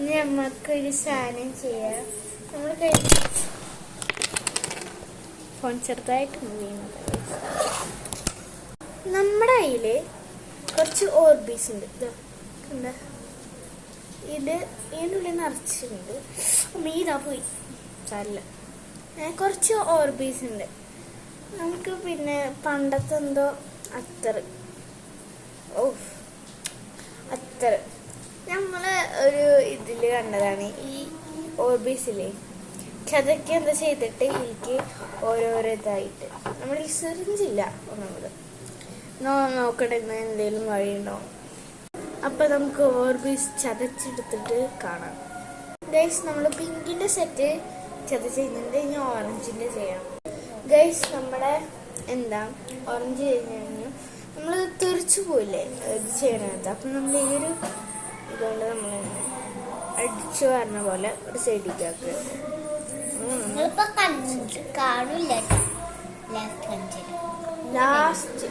ഇനി നമുക്കൊരു സാധനം ചെയ്യാം. നമ്മൾ ഫോൺ ചെറുതായിട്ട് മൂവ് ചെയ്യുന്നത്. നമ്മുടെ കയ്യിൽ കുറച്ച് ഓർബീസ് ഉണ്ട്. എന്താ ഇത് ഇതിൻ്റെ ഉള്ളിൽ നിറച്ചിട്ടുണ്ട്. മീതാ പോയി സാരില്ല. കുറച്ച് ഓർബീസ് ഉണ്ട്. നമുക്ക് പിന്നെ പണ്ടത്തെ എന്തോ അത്തറ് നമ്മൾ ഒരു ഇതിൽ കണ്ടതാണ്. ഈ ഓർബീസിലെ ചതയ്ക്ക് എന്താ ചെയ്തിട്ട് എനിക്ക് ഓരോരോ ഇതായിട്ട് നമ്മൾ ഈ സിറിഞ്ചില്ല ഒന്നുകൂടെ നോക്കട്ടെ എന്തെങ്കിലും വഴിയുണ്ടോ. അപ്പം നമുക്ക് ഓർബീസ് ചതച്ചെടുത്തിട്ട് കാണാം. ഗൈസ് നമ്മൾ പിങ്കിൻ്റെ സെറ്റ് ചതച്ചുണ്ട്. ഇനി ഓറഞ്ചിൻ്റെ ചെയ്യണം. ഗൈസ് നമ്മുടെ ഓറഞ്ച് കഴിഞ്ഞ് നമ്മൾ തെറിച്ചു പോയില്ലേ ഇത് ചെയ്യണത്. അപ്പം നമ്മൾ ഈ ഒരു ഇതുകൊണ്ട് നമ്മൾ അടിച്ചു വരുന്ന പോലെ ഒരു സൈഡിലേക്ക് ആക്കുക. ലാസ്റ്റ്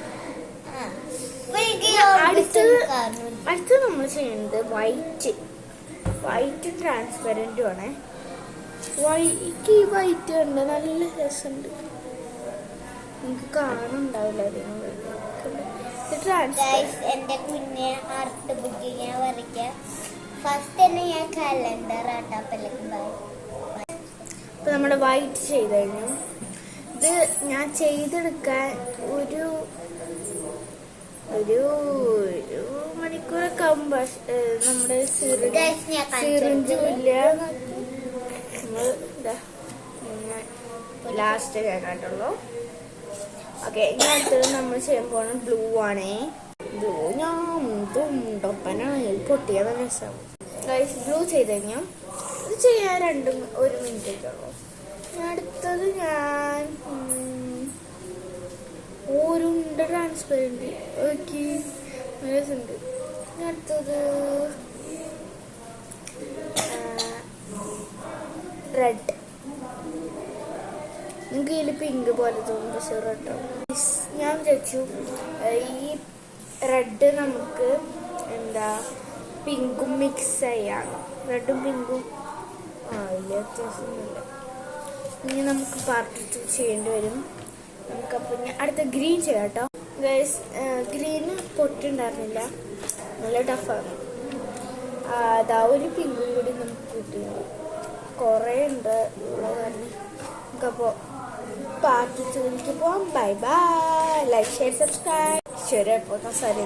അടുത്ത് നമ്മൾ ചെയ്യുന്നത് വൈറ്റ് ട്രാൻസ്പെറൻറ്റും ആണ്. ഈ വൈറ്റ് ഉണ്ട്, നല്ല രസമുണ്ട്. നിങ്ങൾക്ക് കാണുന്നുണ്ടാവില്ല. എന്റെ കുഞ്ഞെ ആർട്ട് ബുക്ക് ഞാൻ വരയ്ക്കാം. ഫസ്റ്റ് തന്നെ ഞാൻ കലണ്ടർ ആട്ടാപ്പല്ലേക്ക്. ഇപ്പൊ നമ്മുടെ വൈറ്റ് ചെയ്ത് കഴിഞ്ഞു. ഇത് ഞാൻ ചെയ്തെടുക്കാൻ ഒരു മണിക്കൂറൊക്കെ ആകുമ്പോ നമ്മുടെ സിറിഞ്ചും ഇല്ല. ലാസ്റ്റ് ഞാൻ കണ്ടുള്ളൂ. ഓക്കെ, ഇനി അടുത്തത് നമ്മൾ ചെയ്യാൻ പോണ ബ്ലൂ ആണേ. ബ്ലൂ ഞാൻ ടൊപ്പനാണ് പൊട്ടിയാൽ നല്ല രസമാവും. ബ്ലൂ ചെയ്ത് കഴിഞ്ഞാൽ ഇത് ചെയ്യാൻ 1 മിനിറ്റ് ഉള്ളൂ. അടുത്തത് ഞാൻ ഓരുണ്ട് ട്രാൻസ്പെറൻറ്റ്. ഓക്കെ, രസമുണ്ട്. അടുത്തത് റെഡ്. നിങ്ങൾക്ക് ഇതിൽ പിങ്ക് പോലെ തോന്നും, പക്ഷെ റെഡ് ഞാൻ വിചാരിച്ചു ഈ റെഡ് നമുക്ക് പിങ്കും മിക്സ് ചെയ്യാം. റെഡും പിങ്കും വലിയ വ്യത്യാസമൊന്നുമില്ല. ഇനി നമുക്ക് പാർട്ട് 2 ചെയ്യേണ്ടി വരും. നമുക്കപ്പോൾ ഇനി അടുത്ത ഗ്രീൻ ചെയ്യാം കേട്ടോ. ഗൈസ്, ഗ്രീന് പൊട്ടുണ്ടായിരുന്നില്ല, നല്ല ടഫാണ്. അതാ ഒരു പിങ്കും കൂടി നമുക്ക് കിട്ടിയത് കുറേ ഉണ്ട് ഉള്ളത്. നമുക്കപ്പോൾ പാർട്ട് 2 പോവാം. Bye bye. Like, share, subscribe. ശരി, അപ്പോൾ സാരി